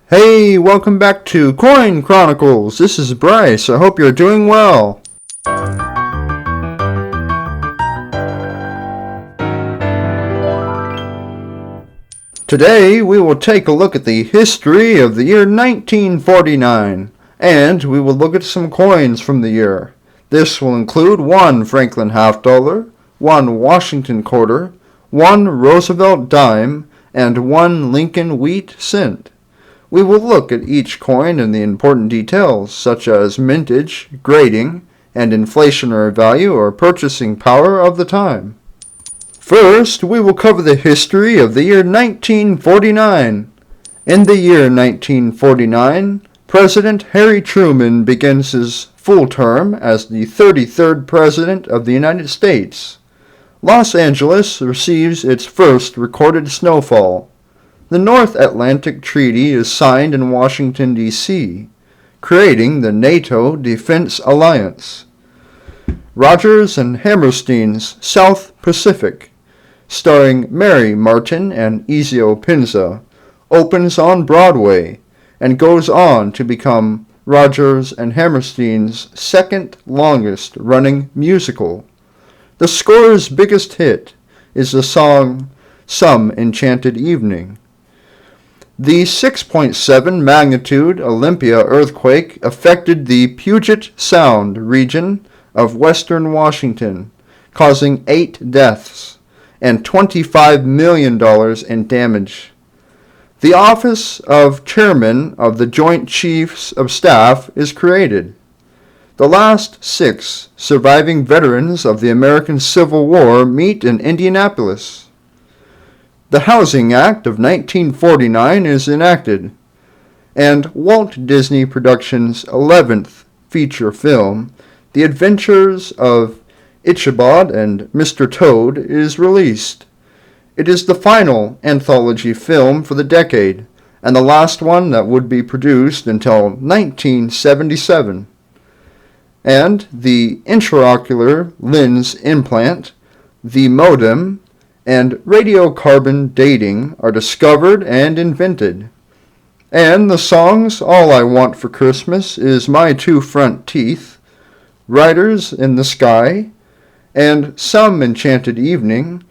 Hey, welcome back to Coin Chronicles. This is Bryce. I hope you're doing well. Today, we will take a look at the history of the year 1949, and we will look at some coins from the year. This will include one Franklin half dollar, one Washington quarter, one Roosevelt dime, and one Lincoln wheat cent. We will look at each coin and the important details, such as mintage, grading, and inflationary value or purchasing power of the time. First, we will cover the history of the year 1949. In the year 1949, President Harry Truman begins his full term as the 33rd President of the United States. Los Angeles receives its first recorded snowfall. The North Atlantic Treaty is signed in Washington, D.C., creating the NATO Defense Alliance. Rodgers and Hammerstein's South Pacific, starring Mary Martin and Ezio Pinza, opens on Broadway and goes on to become Rodgers and Hammerstein's second longest running musical. The score's biggest hit is the song Some Enchanted Evening. The 6.7 magnitude Olympia earthquake affected the Puget Sound region of western Washington, causing 8 deaths and $25 million in damage. The office of Chairman of the Joint Chiefs of Staff is created. The last 6 surviving veterans of the American Civil War meet in Indianapolis. The Housing Act of 1949 is enacted, and Walt Disney Productions' 11th feature film, The Adventures of Ichabod and Mr. Toad, is released. It is the final anthology film for the decade, and the last one that would be produced until 1977. And the intraocular lens implant, the modem, and radiocarbon dating are discovered and invented. And the songs All I Want for Christmas is My Two Front Teeth, Riders in the Sky, and Some Enchanted Evening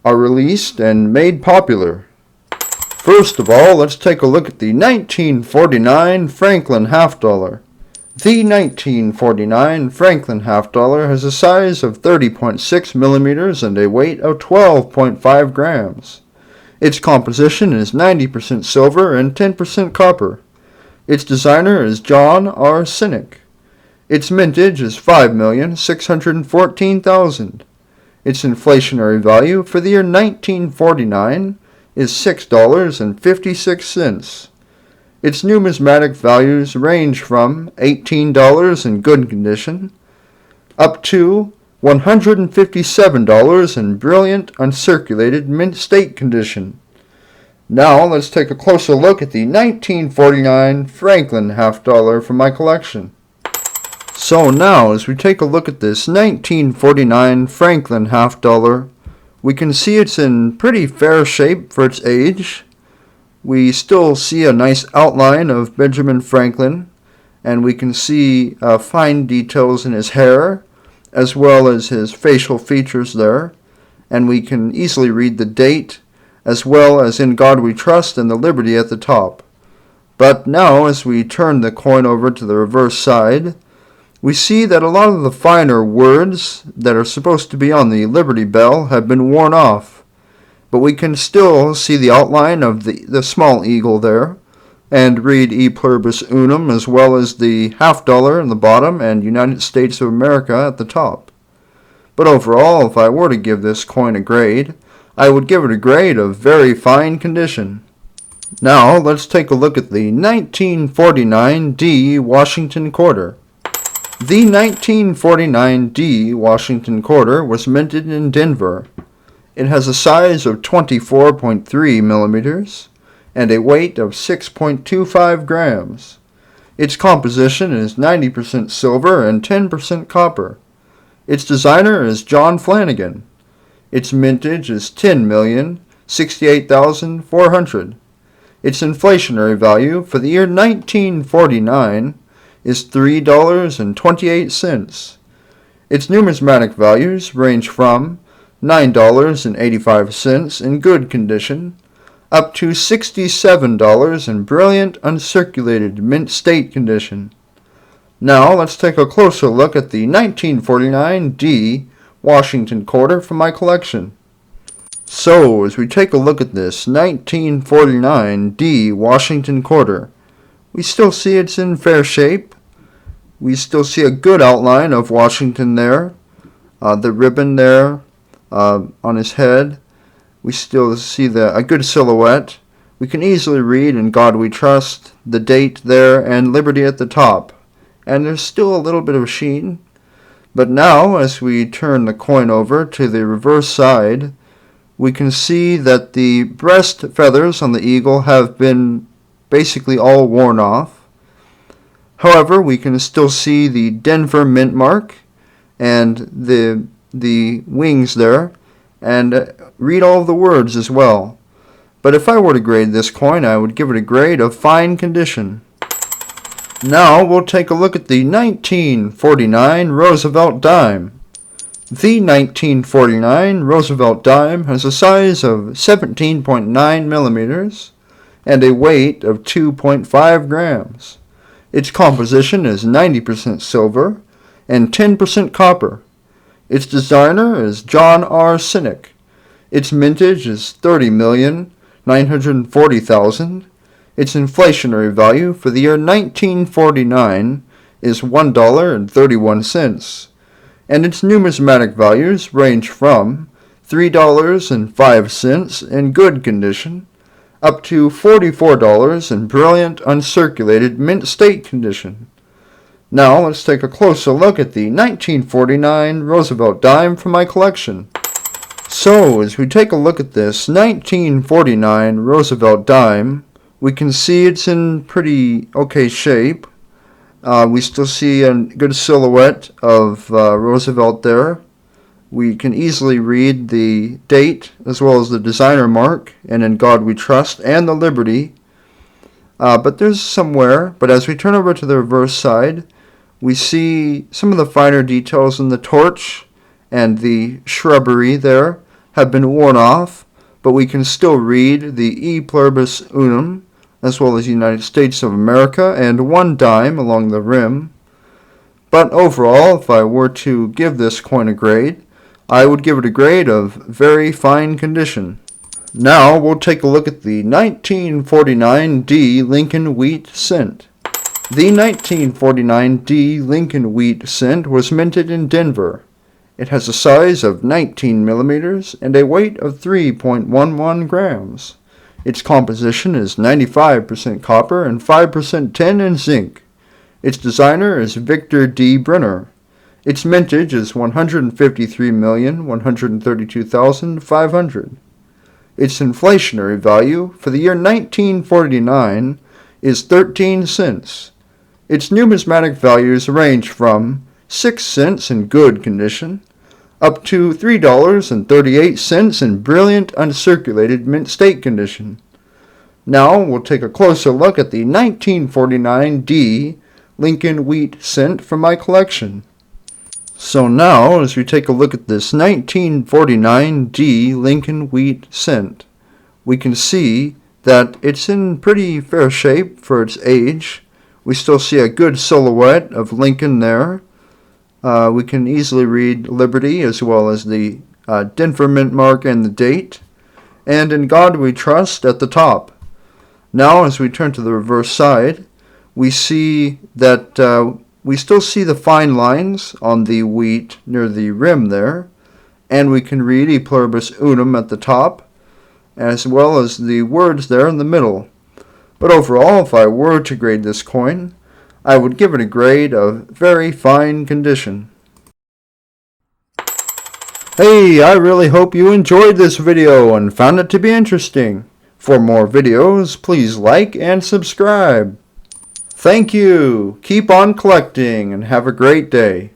are released and made popular. First of all, let's take a look at the 1949 Franklin half dollar. The 1949 Franklin half dollar has a size of 30.6 millimeters and a weight of 12.5 grams. Its composition is 90% silver and 10% copper. Its designer is John R. Sinek. Its mintage is 5,614,000. Its inflationary value for the year 1949 is $6.56. Its numismatic values range from $18 in good condition up to $157 in brilliant uncirculated mint state condition. Now let's take a closer look at the 1949 Franklin half dollar from my collection. So now as we take a look at this 1949 Franklin half dollar, we can see it's in pretty fair shape for its age. We still see a nice outline of Benjamin Franklin, and we can see fine details in his hair, as well as his facial features there, and we can easily read the date, as well as In God We Trust and the Liberty at the top. But now, as we turn the coin over to the reverse side, we see that a lot of the finer words that are supposed to be on the Liberty Bell have been worn off. But we can still see the outline of the small eagle there, and read E Pluribus Unum, as well as the half dollar in the bottom and United States of America at the top. But overall, if I were to give this coin a grade, I would give it a grade of very fine condition. Now let's take a look at the 1949 D Washington quarter. The 1949 D Washington quarter was minted in Denver. It has a size of 24.3 millimeters and a weight of 6.25 grams. Its composition is 90% silver and 10% copper. Its designer is John Flanagan. Its mintage is 10,068,400. Its inflationary value for the year 1949 is $3.28. Its numismatic values range from $9.85 in good condition up to $67 in brilliant uncirculated mint state condition. Now let's take a closer look at the 1949 D Washington quarter from my collection. So, as we take a look at this 1949 D Washington quarter, we still see it's in fair shape. We still see a good outline of Washington there, the ribbon there on his head. We still see a good silhouette. We can easily read "In God We Trust," the date there, and "Liberty" at the top. And there's still a little bit of sheen. But now, as we turn the coin over to the reverse side, we can see that the breast feathers on the eagle have been basically all worn off. However, we can still see the Denver mint mark and the wings there, and read all of the words as well. But if I were to grade this coin, I would give it a grade of fine condition. Now we'll take a look at the 1949 Roosevelt dime. The 1949 Roosevelt dime has a size of 17.9 millimeters and a weight of 2.5 grams. Its composition is 90% silver and 10% copper. Its designer is John R. Sinek. Its mintage is 30,940,000. Its inflationary value for the year 1949 is $1.31, and its numismatic values range from $3.05 in good condition up to $44 in brilliant uncirculated mint state condition. Now let's take a closer look at the 1949 Roosevelt dime from my collection. So, as we take a look at this 1949 Roosevelt dime, we can see it's in pretty okay shape. We still see a good silhouette of Roosevelt there. We can easily read the date as well as the designer mark, and "In God We Trust," and the Liberty. But there's some wear. But as we turn over to the reverse side, we see some of the finer details in the torch and the shrubbery there have been worn off, but we can still read the E Pluribus Unum, as well as United States of America, and one dime along the rim. But overall, if I were to give this coin a grade, I would give it a grade of very fine condition. Now we'll take a look at the 1949 D Lincoln Wheat Cent. The 1949 D Lincoln Wheat Cent was minted in Denver. It has a size of 19 millimeters and a weight of 3.11 grams. Its composition is 95% copper and 5% tin and zinc. Its designer is Victor D. Brenner. Its mintage is 153,132,500. Its inflationary value for the year 1949 is 13 cents. Its numismatic values range from 6 cents in good condition up to $3.38 in brilliant uncirculated mint state condition. Now we'll take a closer look at the 1949 D Lincoln Wheat Cent from my collection. So now, as we take a look at this 1949 D Lincoln Wheat Cent, we can see that it's in pretty fair shape for its age. We still see a good silhouette of Lincoln there. We can easily read Liberty as well as the Denver mint mark and the date. And "In God We Trust" at the top. Now, as we turn to the reverse side, we see that we still see the fine lines on the wheat near the rim there, and we can read "E Pluribus Unum" at the top, as well as the words there in the middle. But overall, if I were to grade this coin, I would give it a grade of very fine condition. Hey, I really hope you enjoyed this video and found it to be interesting. For more videos, please like and subscribe. Thank you. Keep on collecting and have a great day.